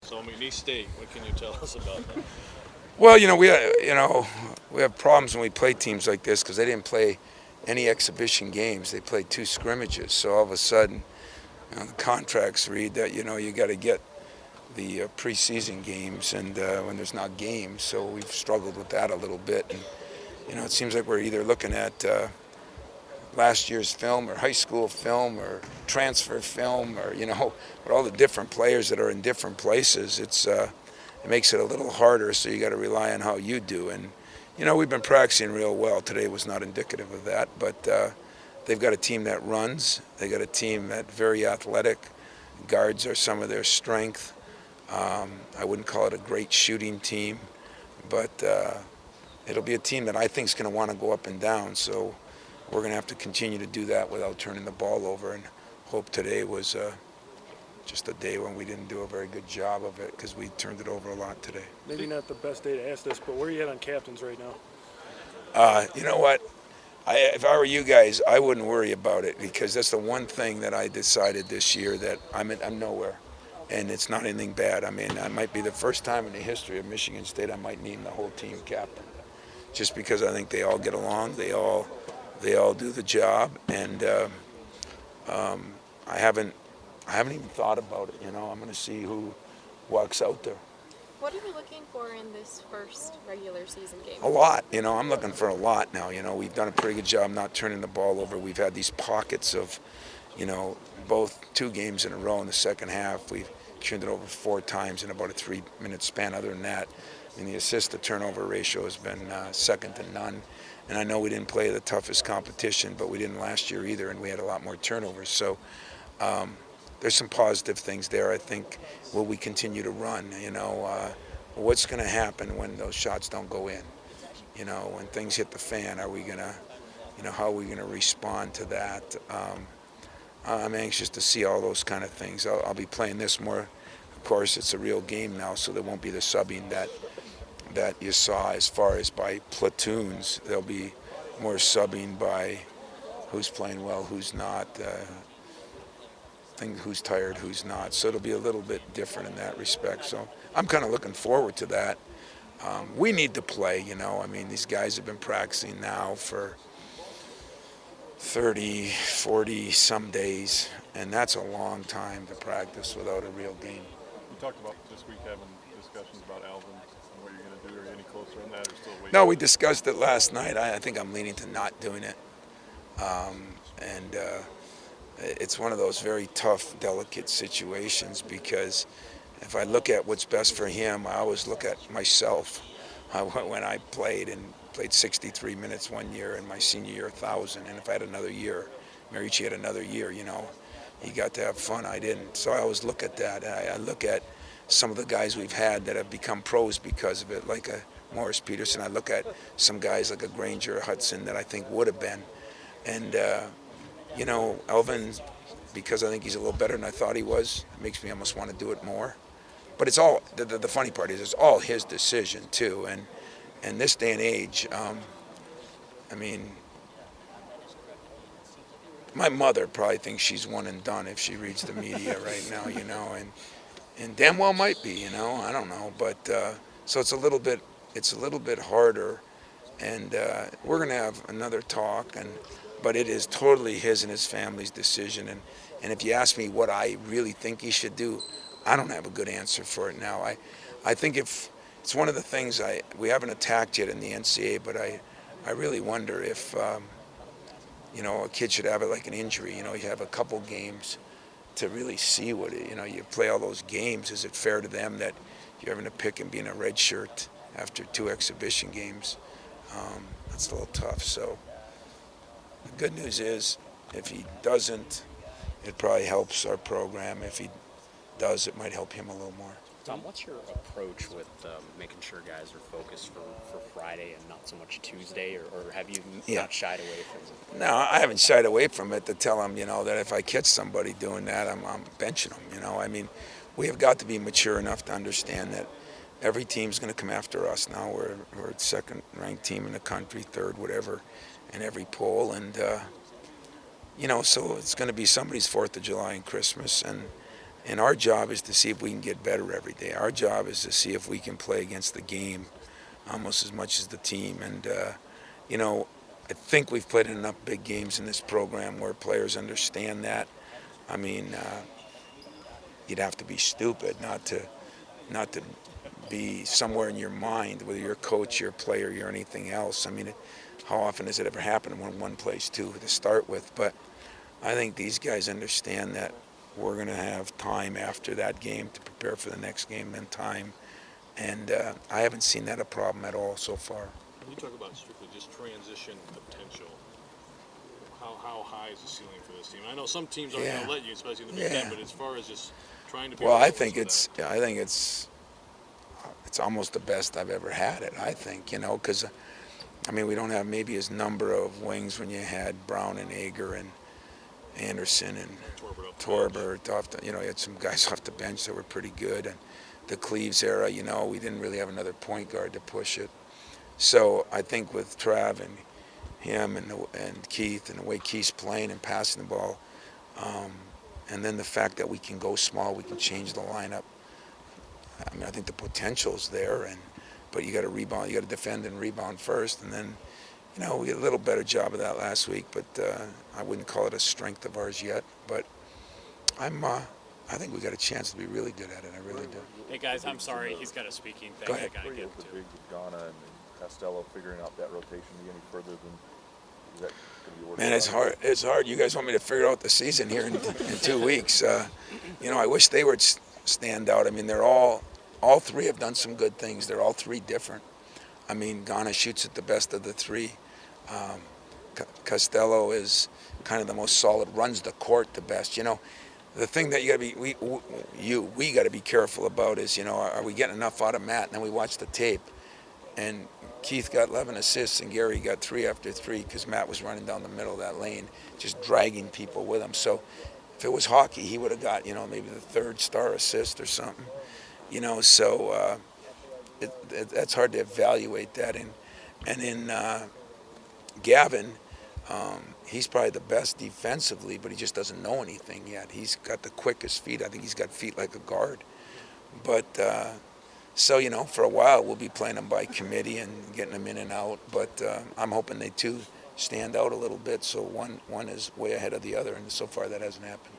So McNeese State, what can you tell us about that? Well, we have problems when we play teams like this because they didn't play any exhibition games. They played 2 scrimmages. So all of a sudden, the contracts read that you got to get the preseason games, and when there's not games, so we've struggled with that a little bit. And it seems like we're either looking at last year's film or high school film or transfer film, or with all the different players that are in different places, it makes it a little harder. So you got to rely on how you do. And we've been practicing real well. Today was not indicative of that, but they've got a team that runs. They got a team that very athletic. Guards are some of their strength. I wouldn't call it a great shooting team, but it'll be a team that I think is going to want to go up and down. So we're going to have to continue to do that without turning the ball over, and hope today was just a day when we didn't do a very good job of it because we turned it over a lot today. Maybe not the best day to ask this, but where are you at on captains right now? You know what? If I were you guys, I wouldn't worry about it because that's the one thing that I decided this year that I'm nowhere, and it's not anything bad. I mean, I might be the first time in the history of Michigan State I might name the whole team captain, just because I think they all get along, they all do the job, and I haven't even thought about it. I'm going to see who walks out there. What are you looking for in this first regular season game? A lot. I'm looking for a lot now. We've done a pretty good job not turning the ball over. We've had these pockets of, both 2 games in a row in the second half. We've turned it over 4 times in about a 3-minute span. Other than that, the assist to turnover ratio has been second to none. And I know we didn't play the toughest competition, but we didn't last year either, and we had a lot more turnovers. So there's some positive things there. I think will we continue to run? What's going to happen when those shots don't go in? When things hit the fan, are we going to, how are we going to respond to that? I'm anxious to see all those kind of things. I'll be playing this more. Of course, it's a real game now, so there won't be the subbing that you saw as far as by platoons. There'll be more subbing by who's playing well, who's not. Who's tired, who's not. So it'll be a little bit different in that respect. So I'm kind of looking forward to that. We need to play, these guys have been practicing now for 30, 40 some days, and that's a long time to practice without a real game. You talked about this week having discussions about Alvin and what you're going to do. Are you any closer on that or still waiting? No, we discussed it last night. I think I'm leaning to not doing it. It's one of those very tough, delicate situations because if I look at what's best for him, I always look at myself. When I played 63 minutes one year, and my senior year 1,000, and if I had another year, Marici had another year, he got to have fun. I didn't. So I always look at that. I look at some of the guys we've had that have become pros because of it, like a Morris Peterson. I look at some guys like a Granger or Hudson that I think would have been. And Elvin, because I think he's a little better than I thought he was, it makes me almost want to do it more. But it's all, the funny part is it's all his decision too. And in this day and age, my mother probably thinks she's one and done if she reads the media right now, and damn well might be, I don't know. But so it's a little bit harder, and we're going to have another talk, but it is totally his and his family's decision. And if you ask me what I really think he should do, I don't have a good answer for it now. I think if it's one of the things we haven't attacked yet in the NCAA, but I really wonder if a kid should have it like an injury. You have a couple games to really see what it. You play all those games. Is it fair to them that you're having to pick and be in a red shirt after 2 exhibition games? That's a little tough. So the good news is, if he doesn't, it probably helps our program. If he does, it might help him a little more. Tom, what's your approach with making sure guys are focused for Friday and not so much Tuesday, or have you not shied away from it? No, I haven't shied away from it to tell them, that if I catch somebody doing that, I'm benching them, we have got to be mature enough to understand that every team's going to come after us now. We're second-ranked team in the country, third, whatever, in every poll, and so it's going to be somebody's 4th of July and Christmas, and And our job is to see if we can get better every day. Our job is to see if we can play against the game almost as much as the team. And, you know, I think we've played enough big games in this program where players understand that. I mean, you'd have to be stupid not to be somewhere in your mind, whether you're a coach, you're a player, you're anything else. I mean, how often does it ever happen when one plays two to start with? But I think these guys understand that we're going to have time after that game to prepare for the next game and time. And I haven't seen that a problem at all so far. When you talk about strictly just transition potential, how high is the ceiling for this team? I know some teams aren't going to let you, especially in the Big Ten, but as far as just trying to be I think it's almost the best I've ever had it, I think, you know, because, I mean, we don't have maybe as number of wings when you had Brown and Ager and Anderson and Torbert off the, you know, you had some guys off the bench that were pretty good. And the Cleves era, you know, we didn't really have another point guard to push it. So I think with Trav and him and Keith and the way Keith's playing and passing the ball, and then the fact that we can go small, we can change the lineup. I mean, I think the potential's there, but you got to rebound, you got to defend and rebound first, and then, you know, we did a little better job of that last week, but I wouldn't call it a strength of ours yet. But I think we got a chance to be really good at it. I really do. Hey guys, I'm sorry, he's got a speaking thing. Go ahead. I gotta get The to. big with Ghana and Costello figuring out that rotation be any further than is that going to be working? Man, it's hard. It's hard. You guys want me to figure out the season here in 2 weeks. You know, I wish they would stand out. I mean, they're all three have done some good things. They're all three different. I mean, Ghana shoots at the best of the three. Costello is kind of the most solid, runs the court the best. You know, the thing that you got to be we got to be careful about is, you know, are we getting enough out of Matt? And then we watch the tape, and Keith got 11 assists and Gary got 3 after 3 because Matt was running down the middle of that lane, just dragging people with him. So if it was hockey, he would have got, you know, maybe the 3rd star assist or something. You know, so that's hard to evaluate that. And in Gavin, he's probably the best defensively, but he just doesn't know anything yet. He's got the quickest feet. I think he's got feet like a guard. But so, you know, for a while we'll be playing them by committee and getting them in and out. But I'm hoping they too stand out a little bit, so one is way ahead of the other, and so far that hasn't happened.